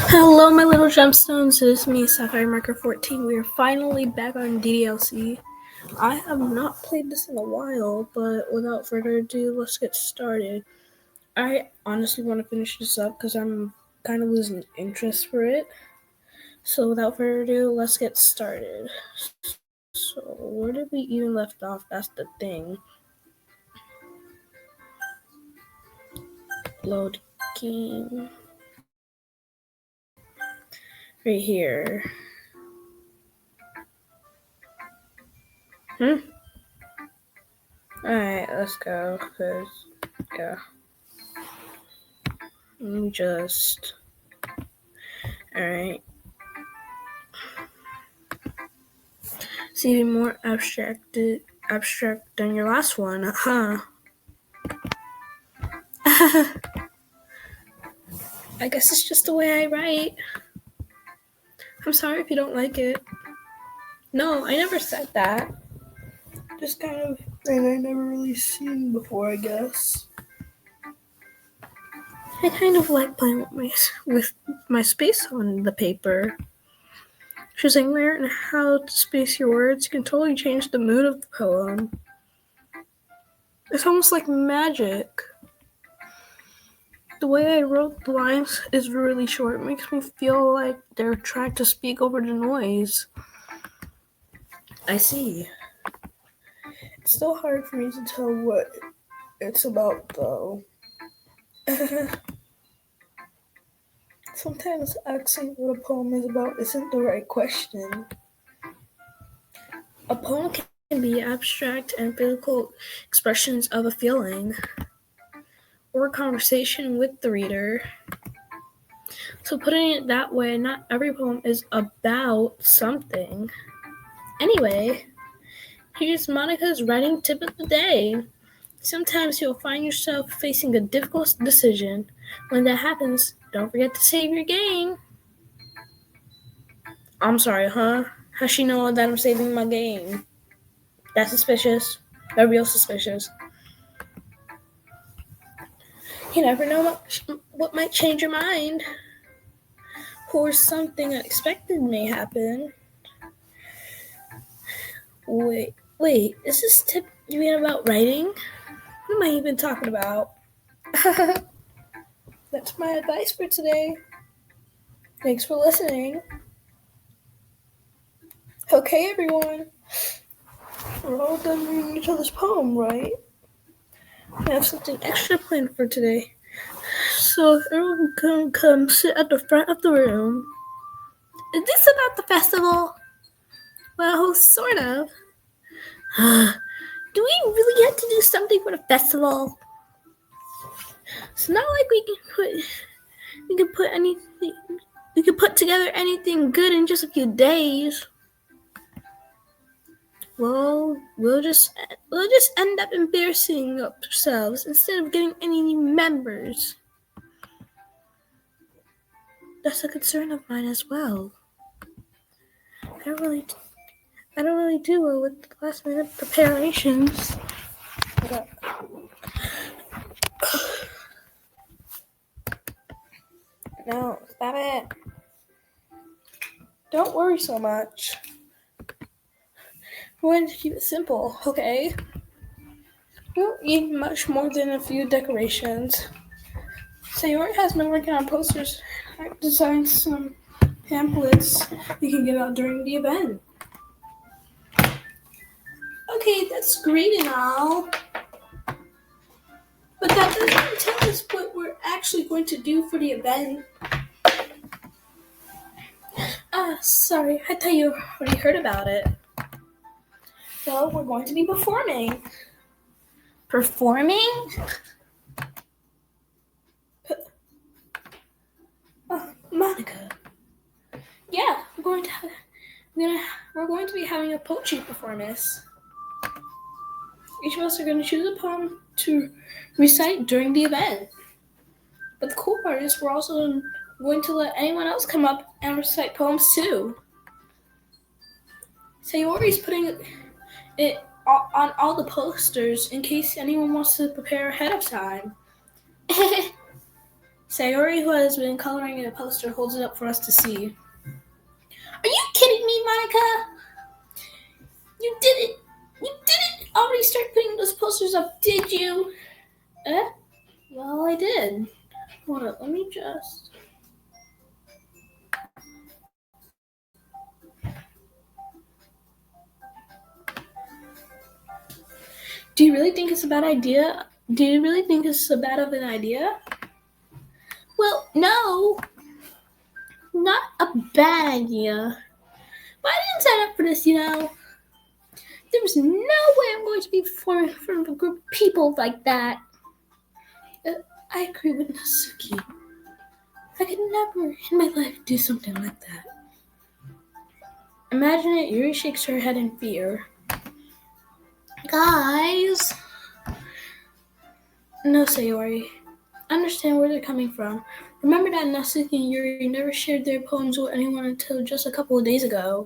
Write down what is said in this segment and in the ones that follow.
Hello, my little gemstones. It is me, Sapphire Marker 14. We are finally back on ddlc. I have not played this in a while, but without further ado, let's get started. I honestly want to finish this up because I'm kind of losing interest for it. So without further ado, let's get started. So where did we even left off? That's the thing. Load game. Right here. Alright, let's go. Yeah. Let me just... Alright. It's even more abstract than your last one, huh? I guess it's just the way I write. I'm sorry if you don't like it. No, I never said that. Just kind of thing I never really seen before, I guess. I kind of like playing with my space on the paper. Choosing where and how to space your words can totally change the mood of the poem. It's almost like magic. The way I wrote the lines is really short. It makes me feel like they're trying to speak over the noise. I see. It's still hard for me to tell what it's about, though. Sometimes asking what a poem is about isn't the right question. A poem can be abstract and physical expressions of a feeling or a conversation with the reader. So putting it that way, not every poem is about something. Anyway, here's Monica's writing tip of the day. Sometimes you'll find yourself facing a difficult decision. When that happens, don't forget to save your game. I'm sorry, huh? How's she know that I'm saving my game? That's suspicious. That's real suspicious. You never know what might change your mind. Or something unexpected may happen. Wait, is this tip you mean about writing? What am I even talking about? That's my advice for today. Thanks for listening. Okay, everyone. We're all done reading each other's poem, right? I have something extra planned for today. So if everyone can come sit at the front of the room. Is this about the festival? Well, sort of. Do we really have to do something for the festival? It's not like we can put together anything good in just a few days. Well, we'll just end up embarrassing ourselves instead of getting any new members. That's a concern of mine as well. I don't really do well with last minute preparations. No, stop it. Don't worry so much. We're going to keep it simple, okay? We don't need much more than a few decorations. Sayori has been working on posters. I've designed some pamphlets we can give out during the event. Okay, that's great and all. But that doesn't tell us what we're actually going to do for the event. Sorry, I thought you already heard about it. Well, we're going to be performing. Performing? Monica. Yeah, we're going to be having a poetry performance. Each of us are going to choose a poem to recite during the event. But the cool part is we're also going to let anyone else come up and recite poems too. Sayori's putting it on all the posters in case anyone wants to prepare ahead of time. Sayori, who has been coloring in a poster, holds it up for us to see. Are you kidding me, Monica? You didn't already start putting those posters up, did you? Well, I did. Hold up, let me just... Do you really think it's a bad idea? Do you really think it's a bad of an idea? Well, no. Not a bad idea. But I didn't sign up for this, There was no way I'm going to be performing in front of a group of people like that. I agree with Natsuki. I could never in my life do something like that. Imagine it, Yuri shakes her head in fear. Guys! No, Sayori. I understand where they're coming from. Remember that Natsuki and Yuri never shared their poems with anyone until just a couple of days ago.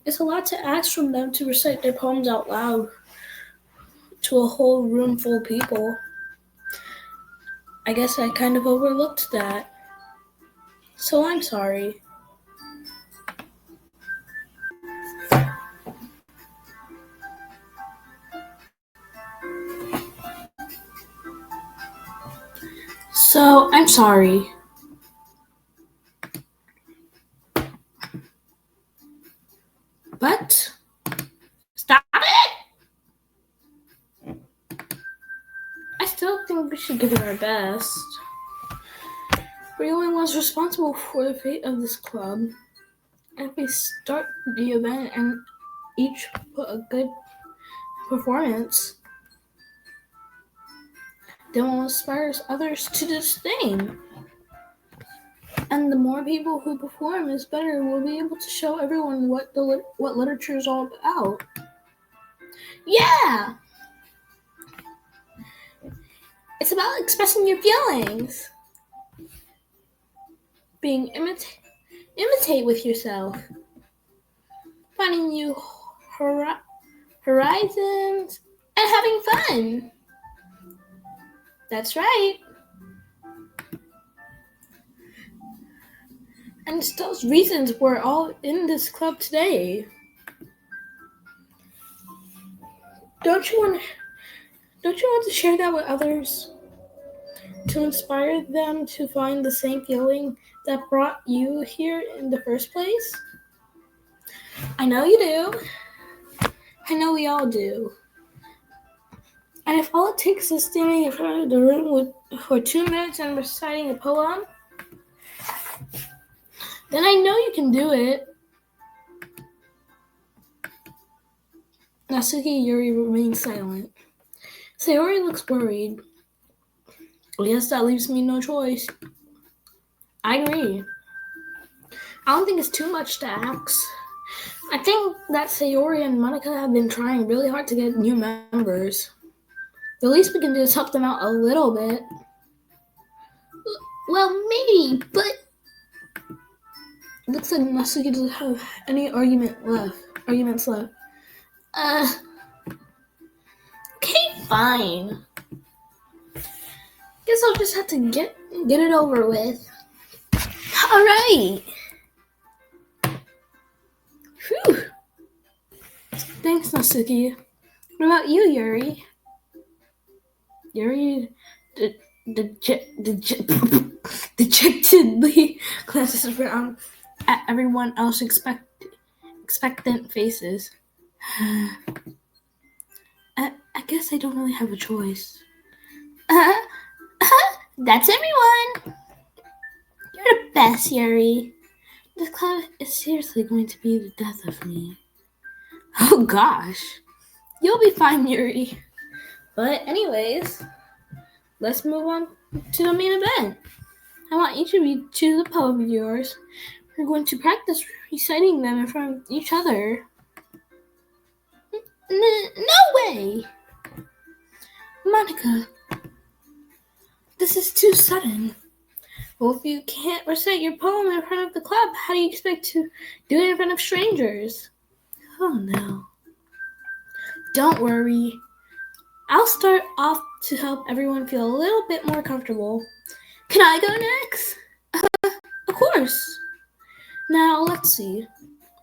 It's a lot to ask from them to recite their poems out loud to a whole room full of people. I guess I kind of overlooked that. So I'm sorry. But stop it! I still think we should give it our best. We're the only ones responsible for the fate of this club. And if we start the event and each put a good performance, then we'll inspire others to do the same. And the more people who perform is better. We'll be able to show everyone what literature is all about. Yeah! It's about expressing your feelings. Being imitate with yourself. Finding new horizons and having fun. That's right. And it's those reasons we're all in this club today. Don't you want to share that with others? To inspire them to find the same feeling that brought you here in the first place? I know you do. I know we all do. And if all it takes is standing in front of the room for 2 minutes and reciting a poem, then I know you can do it. Natsuki and Yuri remain silent. Sayori looks worried. I guess that leaves me no choice. I agree. I don't think it's too much to ask. I think that Sayori and Monica have been trying really hard to get new members. The least we can do is help them out a little bit. Well, maybe, but looks like Natsuki doesn't have any arguments left. Okay, fine. Guess I'll just have to get it over with. All right. Phew. Thanks, Natsuki. What about you, Yuri? Yuri dejectedly glances around at everyone else's expectant faces. I guess I don't really have a choice. That's everyone. You're the best, Yuri. This club is seriously going to be the death of me. Oh gosh. You'll be fine, Yuri. But anyways, let's move on to the main event. I want each of you to choose a poem of yours. We're going to practice reciting them in front of each other. No way! Monica, this is too sudden. Well, if you can't recite your poem in front of the club, how do you expect to do it in front of strangers? Oh no. Don't worry. I'll start off to help everyone feel a little bit more comfortable. Can I go next? Of course. Now, let's see.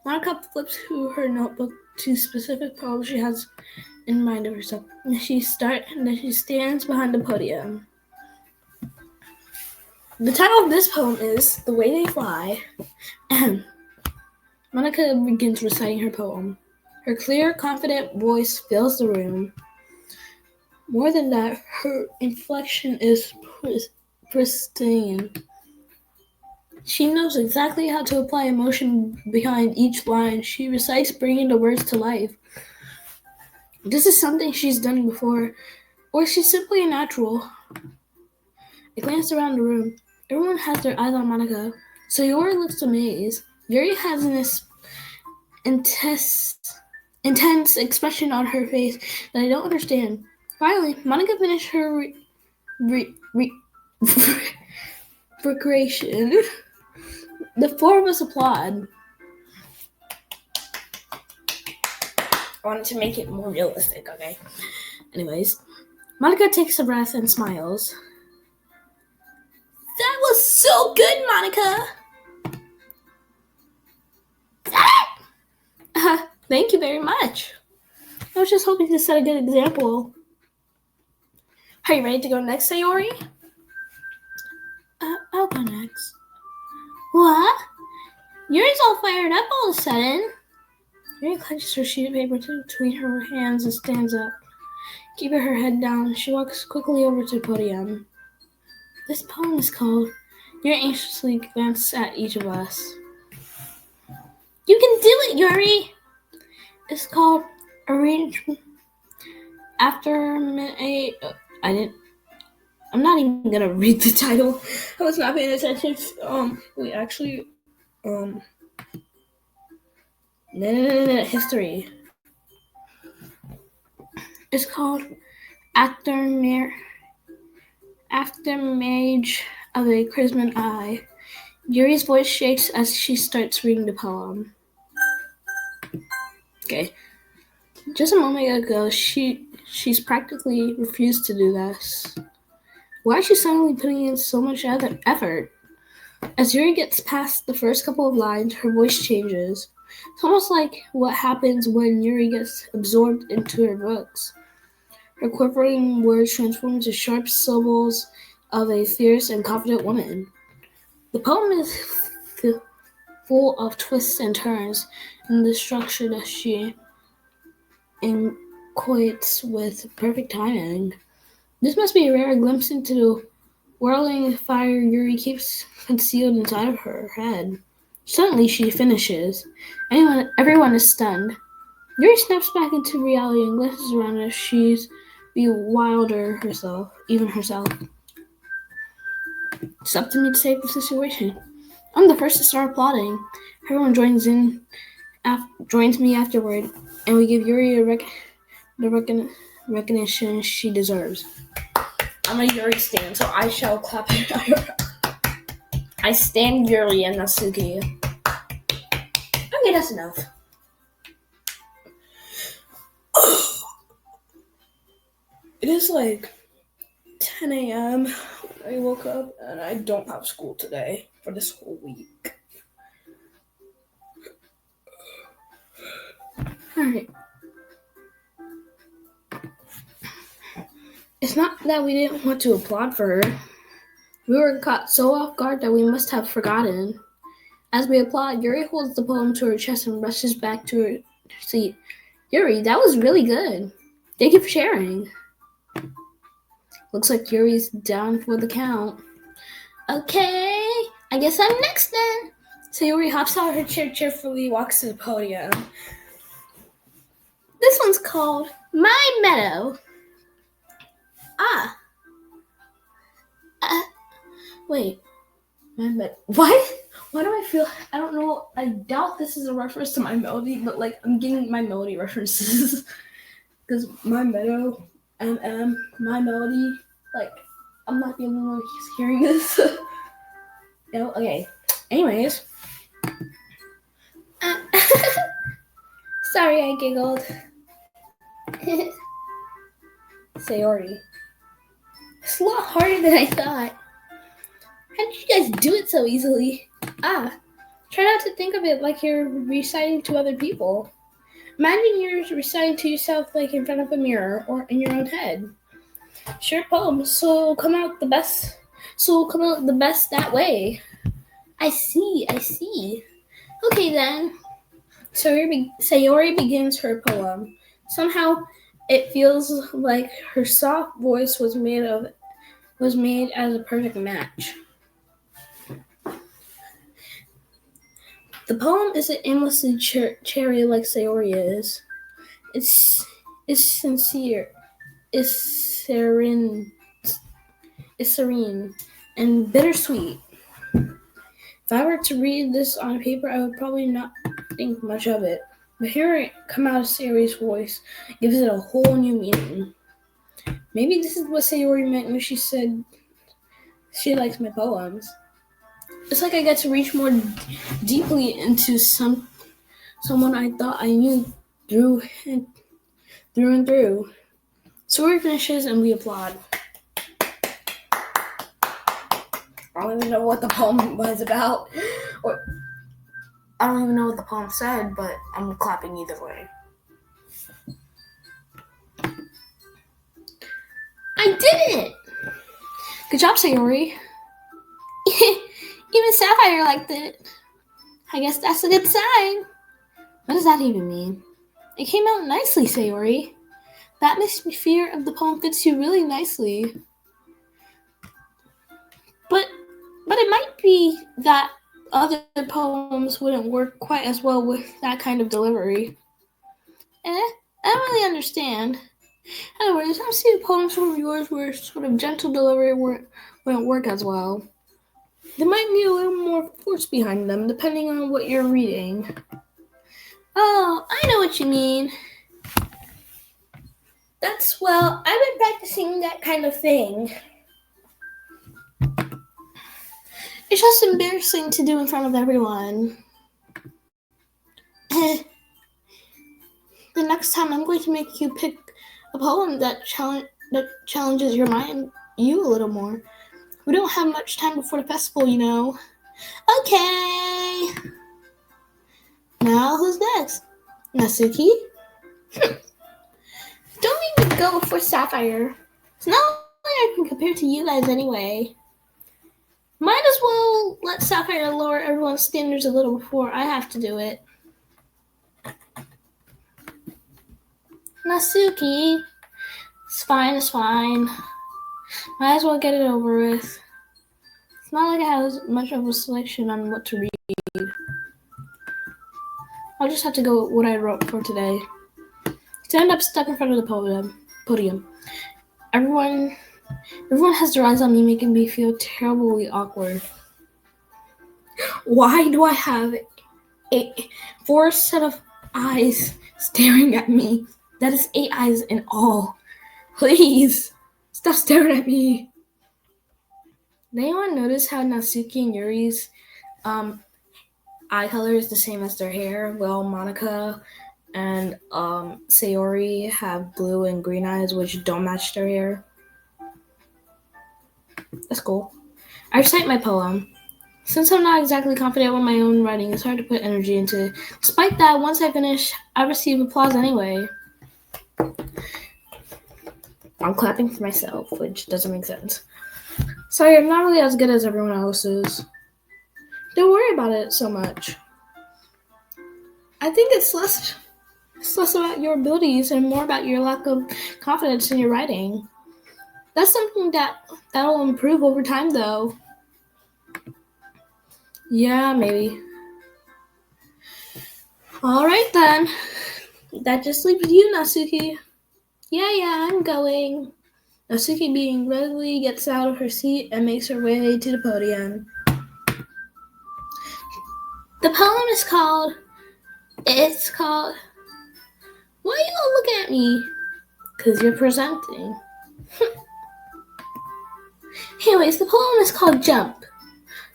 Monica flips through her notebook to specific poems she has in mind of herself. Then she stands behind the podium. The title of this poem is The Way They Fly. Monica begins reciting her poem. Her clear, confident voice fills the room. More than that, her inflection is pristine. She knows exactly how to apply emotion behind each line she recites, bringing the words to life. This is something she's done before, or she's simply a natural. I glanced around the room. Everyone has their eyes on Monica. Sayori looks amazed. Yuri has an intense expression on her face that I don't understand. Finally, Monica finished her recreation. The four of us applaud. I wanted to make it more realistic, okay? Anyways, Monica takes a breath and smiles. That was so good, Monica! Thank you very much. I was just hoping to set a good example. Are you ready to go next, Sayori? I'll go next. What? Yuri's all fired up all of a sudden. Yuri clenches her sheet of paper between her hands and stands up. Keeping her head down, she walks quickly over to the podium. This poem is called Yuri anxiously glances at each of us. You can do it, Yuri! It's called Arrangement After I'm not even gonna read the title. I was not paying attention. History. It's called Aftermarriage of a Christmas Eye. Yuri's voice shakes as she starts reading the poem. Okay. Just a moment ago, she's practically refused to do this. Why is she suddenly putting in so much effort? As Yuri gets past the first couple of lines, her voice changes. It's almost like what happens when Yuri gets absorbed into her books. Her quivering words transform into sharp syllables of a fierce and confident woman. The poem is full of twists and turns in the structure that she equates with perfect timing. This must be a rare glimpse into the whirling fire Yuri keeps concealed inside of her head. Suddenly she finishes. Everyone is stunned. Yuri snaps back into reality and glances around as she's bewildered herself. It's up to me to save the situation. I'm the first to start applauding. Everyone joins me afterward, and we give Yuri the recognition she deserves. I'm a Yuri stan, so I shall clap. I stand Yuri and Natsuki. Okay, that's enough. It is like 10 a.m. I woke up and I don't have school today for this whole week. Alright. It's not that we didn't want to applaud for her. We were caught so off guard that we must have forgotten. As we applaud, Yuri holds the poem to her chest and rushes back to her seat. Yuri, that was really good. Thank you for sharing. Looks like Yuri's down for the count. Okay, I guess I'm next then. So Yuri hops out of her chair, cheerfully walks to the podium. This one's called My Meadow. Wait. My meadow. What? Why do I feel? I don't know. I doubt this is a reference to my melody, but like I'm getting my melody references because my meadow, my melody. Like I'm not the only one who's hearing this. Okay. Anyways. Sorry, I giggled. Sayori. It's a lot harder than I thought. How did you guys do it so easily? Try not to think of it like you're reciting to other people. Imagine you're reciting to yourself like in front of a mirror or in your own head. Short poems, so it'll come out the best. That way. I see. Okay then. Sayori begins her poem. Somehow, it feels like her soft voice was made as a perfect match. The poem isn't aimlessly cherry like Sayori is. It's sincere. It's serene. It's serene and bittersweet. If I were to read this on paper, I would probably not think much of it. But hearing it come out of Sayori's voice gives it a whole new meaning. Maybe this is what Sayori meant when she said she likes my poems. It's like I get to reach more deeply into someone I thought I knew through and through. Sayori finishes and we applaud. I don't even know what the poem was about. Or I don't even know what the poem said, but I'm clapping either way. I did it! Good job, Sayori. Even Sapphire liked it. I guess that's a good sign. What does that even mean? It came out nicely, Sayori. That atmosphere of the poem fits you really nicely. But it might be that other poems wouldn't work quite as well with that kind of delivery. I don't really understand. Anyways, I've seen poems from yours where sort of gentle delivery wouldn't work as well. There might be a little more force behind them, depending on what you're reading. Oh, I know what you mean. I've been practicing that kind of thing. It's just embarrassing to do in front of everyone. The next time I'm going to make you pick a poem that challenges you a little more. We don't have much time before the festival, you know. Okay. Now who's next? Natsuki? Don't make me go before Sapphire. It's not like I can compare to you guys anyway. Might as well let Sapphire lower everyone's standards a little before I have to do it. Natsuki. It's fine. Might as well get it over with. It's not like I have much of a selection on what to read. I'll just have to go with what I wrote for today. Stand up, step in front of the podium. Everyone has their eyes on me, making me feel terribly awkward. Why do I have 4 set of eyes staring at me? That is 8 eyes in all. Please, stop staring at me. Did anyone notice how Natsuki and Yuri's eye color is the same as their hair? Well, Monica and Sayori have blue and green eyes, which don't match their hair. That's cool. I recite my poem. Since I'm not exactly confident with my own writing, it's hard to put energy into it. Despite that, once I finish, I receive applause anyway. I'm clapping for myself, which doesn't make sense. Sorry, I'm not really as good as everyone else is. Don't worry about it so much. I think it's less about your abilities and more about your lack of confidence in your writing. That's something that'll improve over time, though. Yeah, maybe. All right, then. That just leaves you, Natsuki. Yeah, I'm going. Natsuki being readily gets out of her seat and makes her way to the podium. The poem is called... Why are you all looking at me? Because you're presenting. Anyways, the poem is called Jump.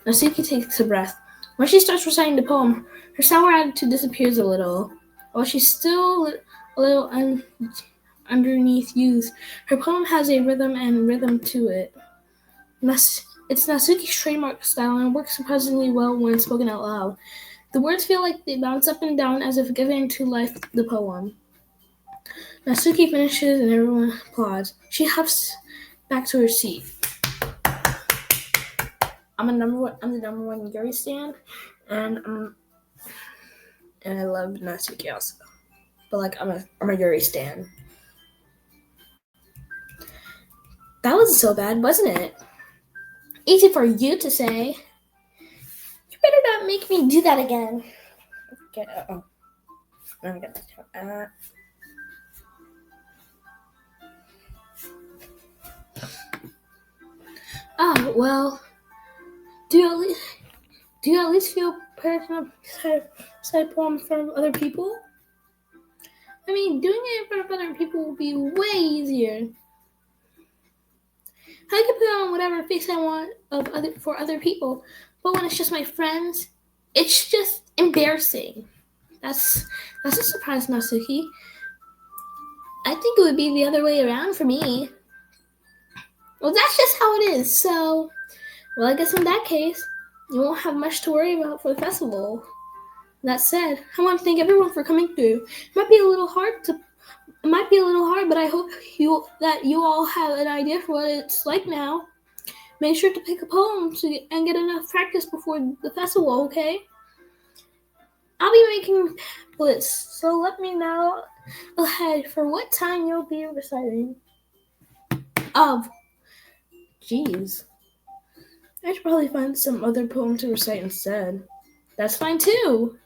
Natsuki takes a breath. When she starts reciting the poem, her sour attitude disappears a little. While she's still a little underneath youth, her poem has a rhythm to it. It's Natsuki's trademark style and works surprisingly well when spoken out loud. The words feel like they bounce up and down as if giving to life the poem. Natsuki finishes and everyone applauds. She hops back to her seat. I'm the number one Yuri stan, and I love Natsuki also. But like I'm a Yuri stan. That wasn't so bad, wasn't it? Easy for you to say. You better not make me do that again. Let me get this. Well, do you at least feel prepared to side poem from other people? I mean, doing it in front of other people will be way easier. I can put on whatever face I want for other people, but when it's just my friends, it's just embarrassing. That's a surprise, Natsuki. I think it would be the other way around for me. Well, that's just how it is. So, well, I guess in that case, you won't have much to worry about for the festival. That said, I want to thank everyone for coming through. It might be a little hard, but I hope that you all have an idea for what it's like now. Make sure to pick a poem and get enough practice before the festival, okay? I'll be making lists, so let me know ahead for what time you'll be reciting. Jeez. I should probably find some other poem to recite instead. That's fine too.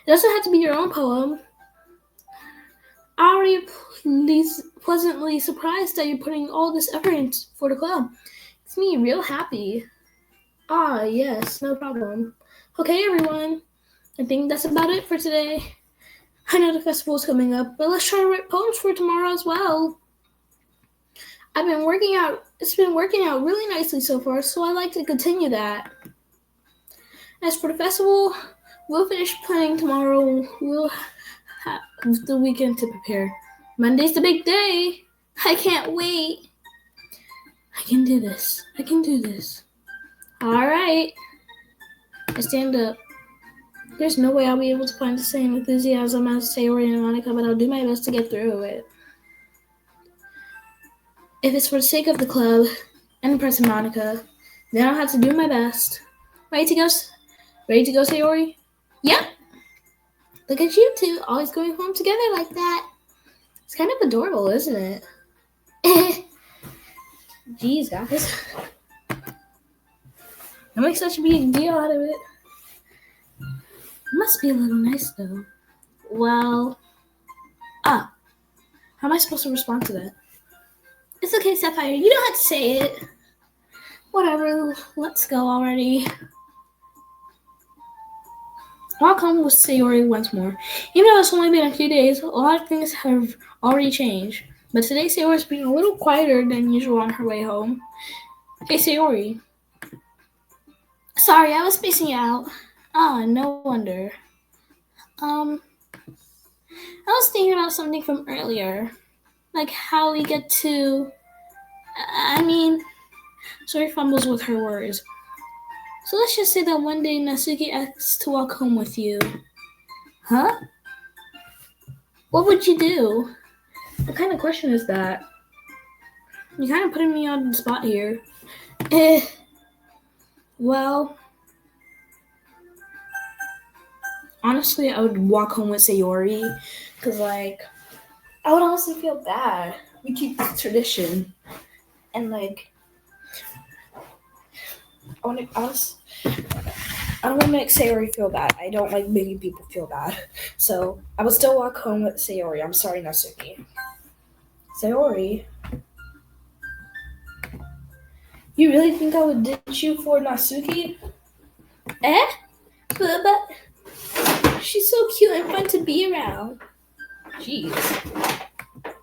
It doesn't have to be your own poem. I'm already pleasantly surprised that you're putting all this effort in for the club. It's me real happy. Yes, no problem. Okay, everyone. I think that's about it for today. I know the festival's coming up, but let's try to write poems for tomorrow as well. It's been working out really nicely so far, so I'd like to continue that. As for the festival, we'll finish planning tomorrow. We'll have the weekend to prepare. Monday's the big day. I can't wait. I can do this. All right. I stand up. There's no way I'll be able to find the same enthusiasm as Sayori and Monica, but I'll do my best to get through it. If it's for the sake of the club and impressing Monica, then I'll have to do my best. Ready to go, Sayori? Yep. Look at you two, always going home together like that. It's kind of adorable, isn't it? Jeez, guys. Don't make such a big deal out of it. It must be a little nice, though. Well, how am I supposed to respond to that? It's okay, Sapphire. You don't have to say it. Whatever. Let's go already. Walk home with Sayori once more. Even though it's only been a few days, a lot of things have already changed. But today, Sayori's being a little quieter than usual on her way home. Hey, Sayori. Sorry, I was spacing out. No wonder. I was thinking about something from earlier. Like how we get to... Sayori fumbles with her words. So let's just say that one day Natsuki asks to walk home with you. Huh? What would you do? What kind of question is that? You're kind of putting me on the spot here. Well, honestly, I would walk home with Sayori, because, I would honestly feel bad. We keep this tradition, and, I don't want to make Sayori feel bad. I don't like making people feel bad. So, I would still walk home with Sayori. I'm sorry, Natsuki. Sayori? You really think I would ditch you for Natsuki? But she's so cute and fun to be around. Jeez. I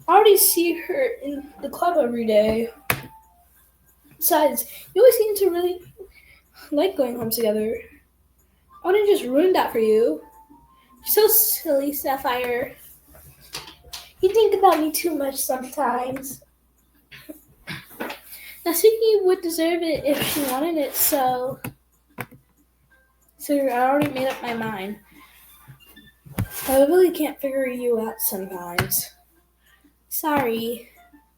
already see her in the club every day. Besides, you always seem to really like going home together. I wouldn't just ruin that for you. You're so silly, Sapphire. You think about me too much sometimes. Natsuki would deserve it if she wanted it, so I already made up my mind. I really can't figure you out sometimes. Sorry.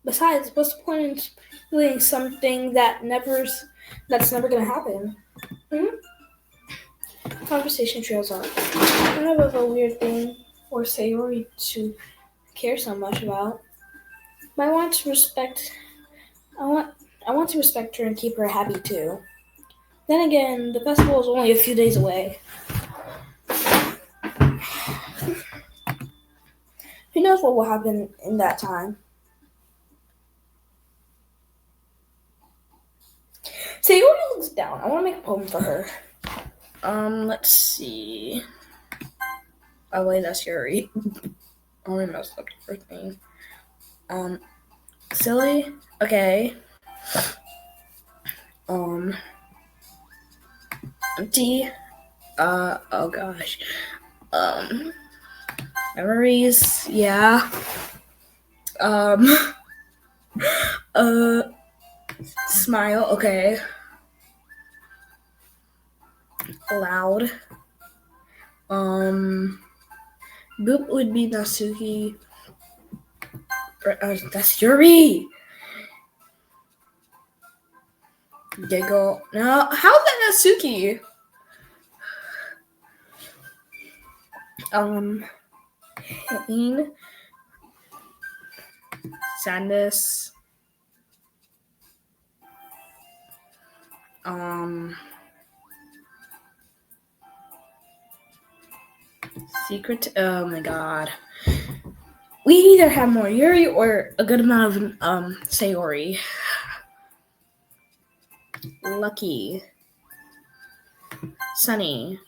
Besides, what's the point in doing something that's never gonna happen? Conversation trails off. Kind of a weird thing or Sayori to care so much about. But I want to respect her and keep her happy too. Then again, the festival is only a few days away. Who knows what will happen in that time? Sayori looks down. I want to make a poem for her. Let's see. Oh wait, that's Yuri. Oh, I messed up the first name. Silly. Okay. Empty. Oh gosh. Memories. Yeah. Smile. Okay. Loud. Boop would be Natsuki. That's Yuri. Giggle. No, how's that Natsuki? Pain. Sadness. Secret. Oh my god. We either have more Yuri or a good amount of Sayori. Lucky. Sunny.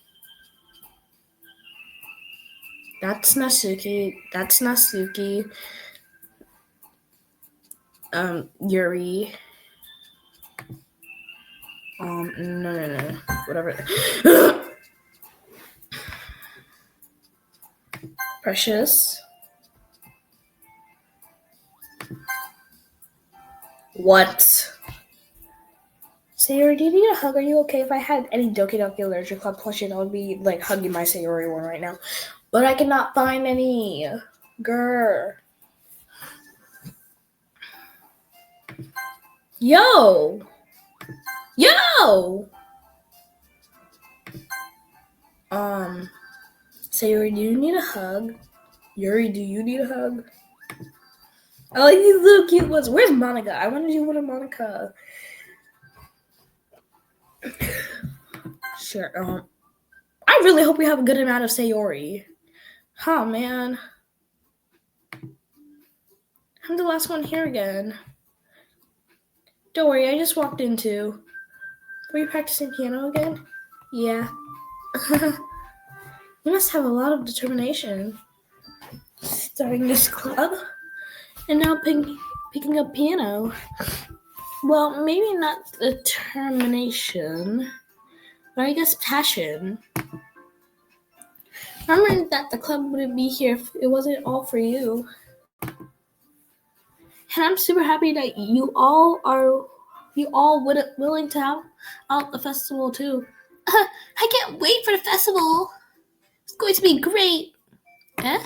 That's Natsuki. Yuri. No. Whatever. Precious. What? Sayori, do you need a hug? Are you okay? If I had any Doki Doki Literature Club plushie, I would be like hugging my Sayori one right now. But I cannot find any. Grr. Yo! Sayori, do you need a hug? Yuri, do you need a hug? I like these little cute ones. Where's Monica? I want to do one of Monica. Sure. I really hope we have a good amount of Sayori. Oh, man. I'm the last one here again. Don't worry, I just walked into. Were you practicing piano again? Yeah. You must have a lot of determination. Starting this club and now picking up piano. Well, maybe not determination, but I guess passion. Remember that the club wouldn't be here if it wasn't all for you. And I'm super happy that you all willing to have out the festival too. I can't wait for the festival. It's going to be great. Eh?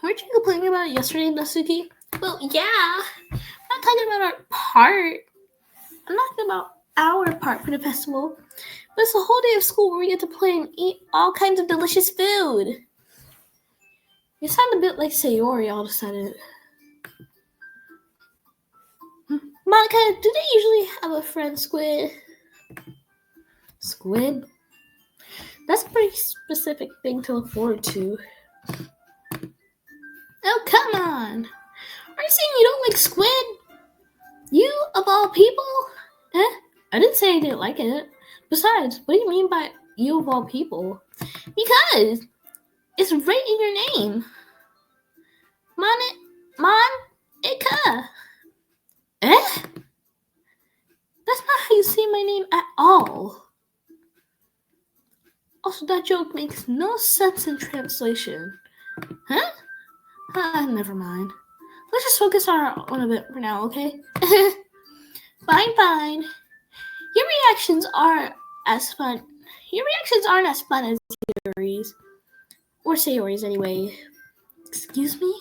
Weren't you complaining about it yesterday, Natsuki? Well, yeah. I'm not talking about our part. I'm not talking about our part for the festival. But it's a whole day of school where we get to play and eat all kinds of delicious food. You sound a bit like Sayori all of a sudden. Monica, do they usually have a friend squid? Squid? That's a pretty specific thing to look forward to. Oh, come on. Are you saying you don't like squid? You, of all people? I didn't say I didn't like it. Besides, what do you mean by you of all people? Because it's right in your name. Monica. That's not how you say my name at all. Also, that joke makes no sense in translation. Huh? Never mind. Let's just focus on our own a bit for now, okay? Fine, fine. Your reactions aren't as fun. Your reactions aren't as fun as Sayori's. Or Sayori's anyway. Excuse me?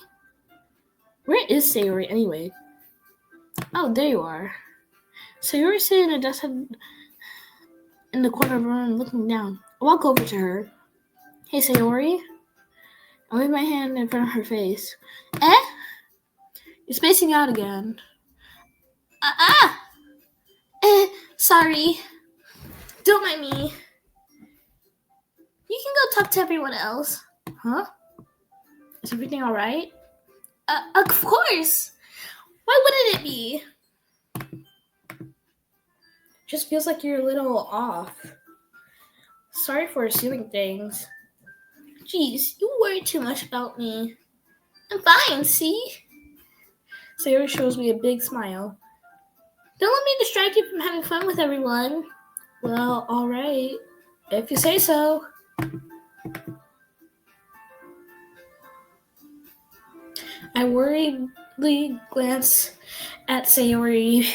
Where is Sayori anyway? Oh, there you are. Sayori's sitting at a desk in the corner of the room looking down. I walk over to her. Hey, Sayori. I wave my hand in front of her face. Eh? You're spacing out again. Sorry. Don't mind me. You can go talk to everyone else. Huh? Is everything alright? Of course. Why wouldn't it be? Just feels like you're a little off. Sorry for assuming things. Jeez, you worry too much about me. I'm fine, see? Sayori shows me a big smile. Don't let me distract you from having fun with everyone. Well, alright. If you say so. I worriedly glance at Sayori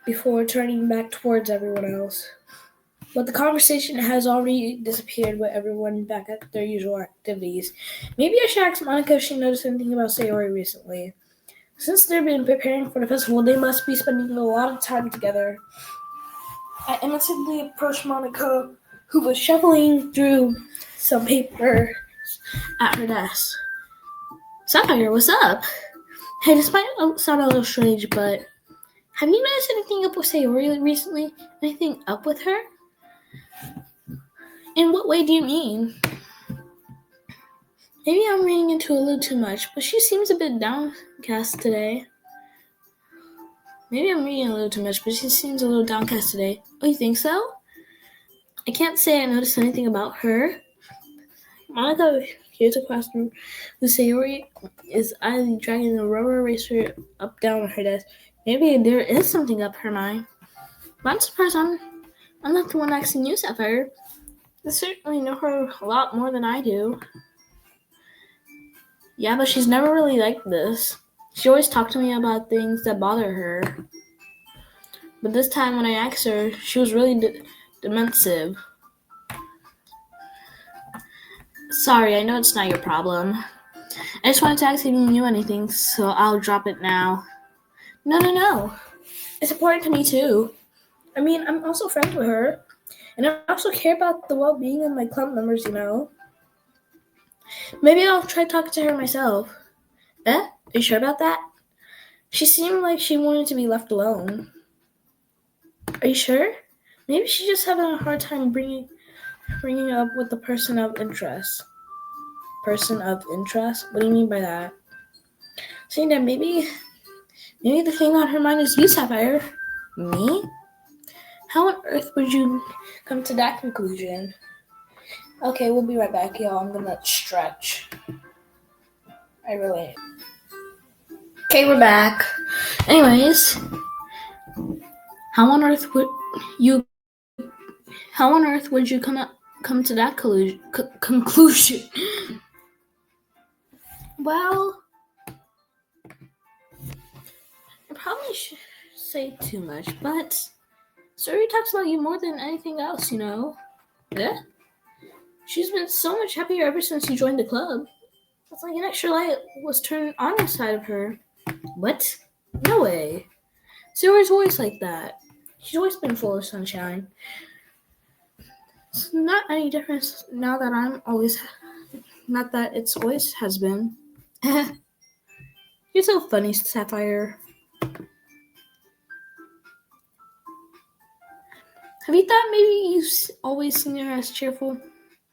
before turning back towards everyone else. But the conversation has already disappeared with everyone back at their usual activities. Maybe I should ask Monica if she noticed anything about Sayori recently. Since they've been preparing for the festival, they must be spending a lot of time together. I innocently approached Monica, who was shuffling through some papers at her desk. Sapphire, what's up? Hey, this might sound a little strange, but have you noticed anything up with Sayori recently? Anything up with her? In what way do you mean? Maybe I'm reading into a little too much, but she seems a bit downcast today. Maybe I'm reading a little too much, but she seems a little downcast today. Oh, you think so? I can't say I noticed anything about her. Monica hears across the room who Sayori is idly dragging a rubber eraser up down on her desk. Maybe there is something up her mind. But I'm surprised I'm not the one asking you, Sapphire. You certainly know her a lot more than I do. Yeah, but she's never really like this. She always talked to me about things that bother her. But this time when I asked her, she was really defensive. Sorry, I know it's not your problem. I just wanted to ask if you knew anything, so I'll drop it now. No. It's important to me too. I mean, I'm also friends with her. And I also care about the well-being of my club members, you know. Maybe I'll try talking to her myself. Are you sure about that? She seemed like she wanted to be left alone. Are you sure? Maybe she's just having a hard time bringing up with the person of interest. Person of interest? What do you mean by that? Saying that maybe the thing on her mind is you, Sapphire. Me? How on earth would you come to that conclusion? Okay, we'll be right back, y'all. I'm gonna stretch. I really. Okay, we're back. Anyways, how on earth would you come to that conclusion? Well, I probably should say too much, but Suri talks about you more than anything else, you know. Yeah. She's been so much happier ever since you joined the club. It's like an extra light was turned on the side of her. What? No way. Suri's always like that. She's always been full of sunshine. It's not any difference now that not that it's always has been. You're so funny, Sapphire. Have you thought maybe you've always seen her as cheerful?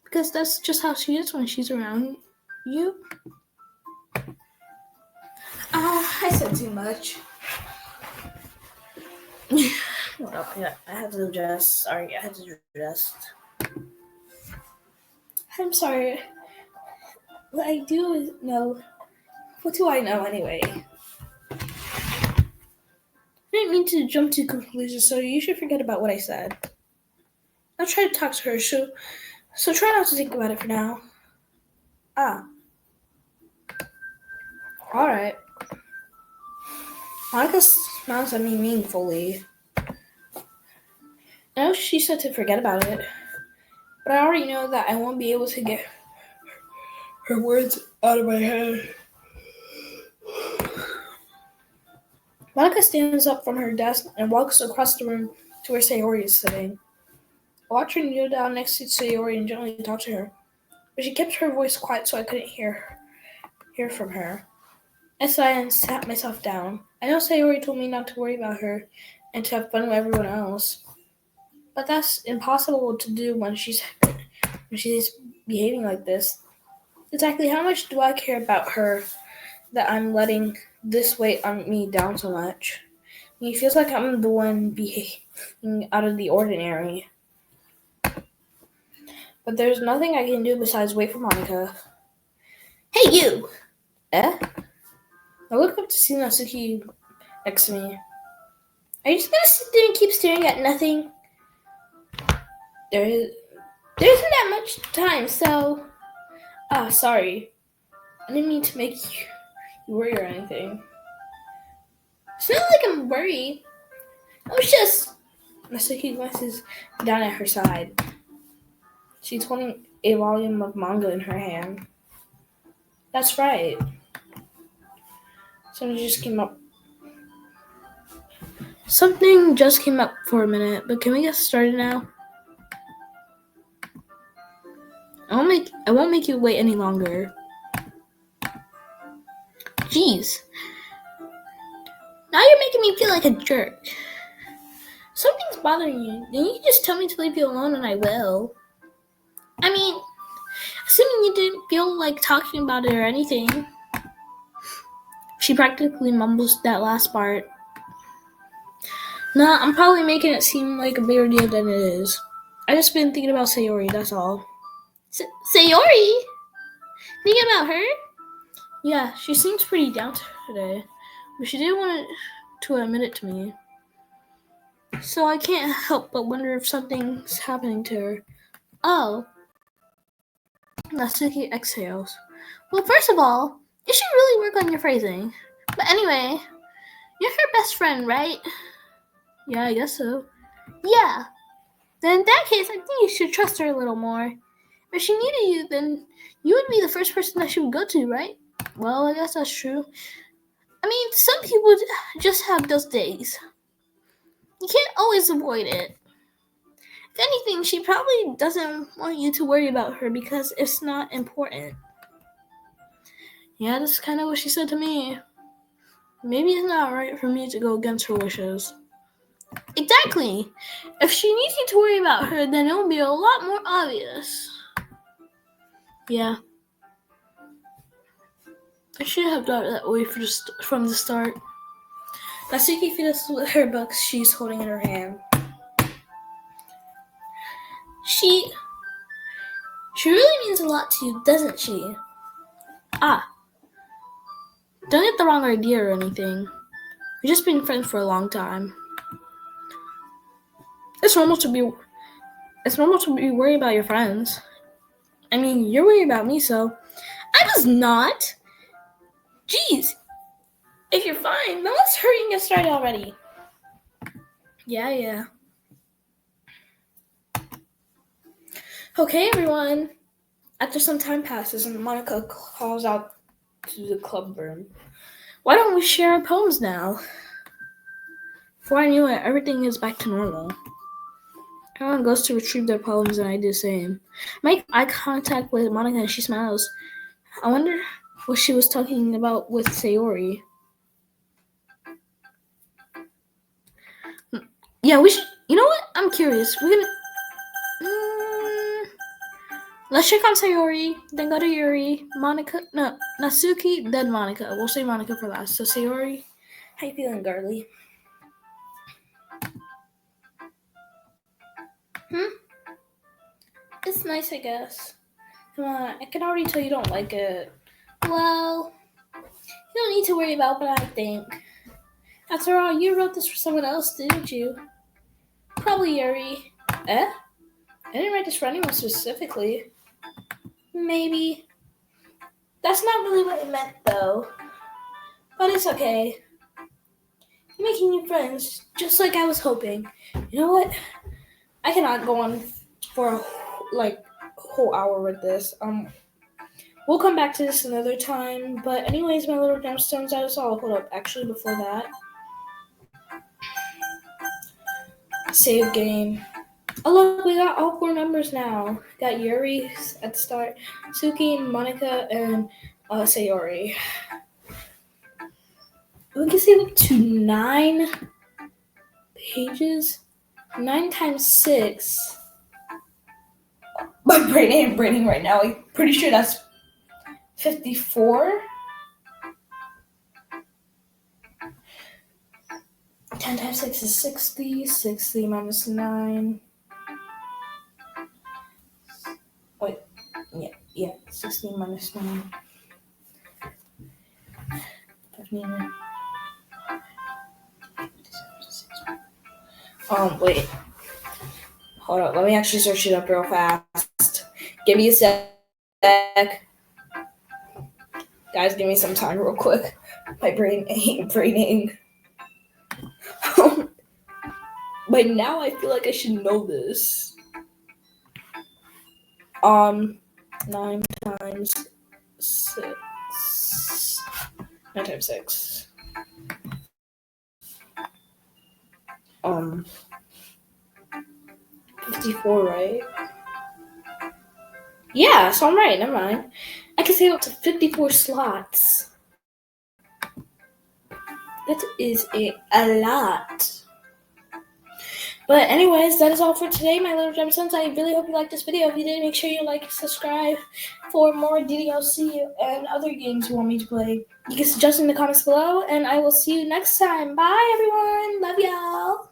Because that's just how she is when she's around you. I said too much. Well, yeah, I have to adjust. Sorry, I have to adjust. I'm sorry. What I do know. What do I know anyway? I didn't mean to jump to conclusions, so you should forget about what I said. I'll try to talk to her, so try not to think about it for now. Alright. Monica smiles at me meaningfully. I know she said to forget about it, but I already know that I won't be able to get her words out of my head. Monica stands up from her desk and walks across the room to where Sayori is sitting. I watch her kneel down next to Sayori and gently talk to her, but she kept her voice quiet so I couldn't hear from her. I sighed and sat myself down. I know Sayori told me not to worry about her and to have fun with everyone else, but that's impossible to do when she's behaving like this. Exactly how much do I care about her that I'm letting this weight on me down so much? It feels like I'm the one behaving out of the ordinary. But there's nothing I can do besides wait for Monica. Hey, you! Eh? I look up to see Natsuki next to me. Are you just gonna sit there and keep staring at nothing? There isn't that much time, so... sorry. I didn't mean to make you worry or anything. It's not like I'm worried. I was just... Natsuki glances down at her side. She's holding a volume of manga in her hand. That's right. Something just came up for a minute, but can we get started now? I won't make you wait any longer. Jeez. Now you're making me feel like a jerk. Something's bothering you. Then you can just tell me to leave you alone and I will. I mean, assuming you didn't feel like talking about it or anything. She practically mumbles that last part. Nah, I'm probably making it seem like a bigger deal than it is. I just been thinking about Sayori, that's all. Sayori? Thinking about her? Yeah, she seems pretty down today, but she didn't want to admit it to me. So I can't help but wonder if something's happening to her. Oh. Natsuki exhales. Well, first of all, you should really work on your phrasing. But anyway, you're her best friend, right? Yeah, I guess so. Yeah. Then in that case, I think you should trust her a little more. If she needed you, then you would be the first person that she would go to, right? Well, I guess that's true. I mean, some people just have those days. You can't always avoid it. If anything, she probably doesn't want you to worry about her because it's not important. Yeah, that's kind of what she said to me. Maybe it's not right for me to go against her wishes. Exactly. If she needs you to worry about her, then it'll be a lot more obvious. Yeah. I should have thought that way from the start. Natsuki fiddles with her books she's holding in her hand. She really means a lot to you, doesn't she? Don't get the wrong idea or anything. We've just been friends for a long time. It's normal to be worried about your friends. I mean, you're worried about me, so I was not. Jeez. If you're fine, then let's hurry and get started already. Yeah. Okay, everyone. After some time passes and Monica calls out to the club room. Why don't we share our poems now? Before I knew it, everything is back to normal. Everyone goes to retrieve their poems and I do the same. I make eye contact with Monica and she smiles. I wonder what she was talking about with Sayori. Yeah, we should. You know what? I'm curious. Let's check on Sayori, then go to Yuri, Natsuki, then Monica. We'll say Monica for last. So Sayori, how you feeling, girly? It's nice, I guess. Come on, I can already tell you don't like it. Well, you don't need to worry about what I think. After all, you wrote this for someone else, didn't you? Probably Yuri. I didn't write this for anyone specifically. Maybe. That's not really what it meant, though. But it's okay. You're making new friends, just like I was hoping. You know what? I cannot go on for a whole hour with this. We'll come back to this another time. But anyways, my little gemstones, that is all. Hold up. Actually, before that, save game. Oh look, we got all 4 members now. Got Yuri at the start, Suki, Monica, and Sayori. We can save up to 9 pages. 9 times 6. My brain ain't braining right now. I'm pretty sure that's 54. 10 times 6 is 60. 60 minus 9. Wait, yeah. 60 minus 9. 59. Wait. Hold up. Let me actually search it up real fast. Give me a sec. Guys, give me some time real quick. My brain ain't braining. But now I feel like I should know this. 9 times 6. 9 times 6. 54, right? Yeah, so I'm right. Never mind. I can save up to 54 slots. That is a lot. But anyways, that is all for today, my little gemstones. I really hope you liked this video. If you did, make sure you like and subscribe for more ddlc and other games you want me to play. You can suggest in the comments below, and I will see you next time. Bye, everyone. Love y'all.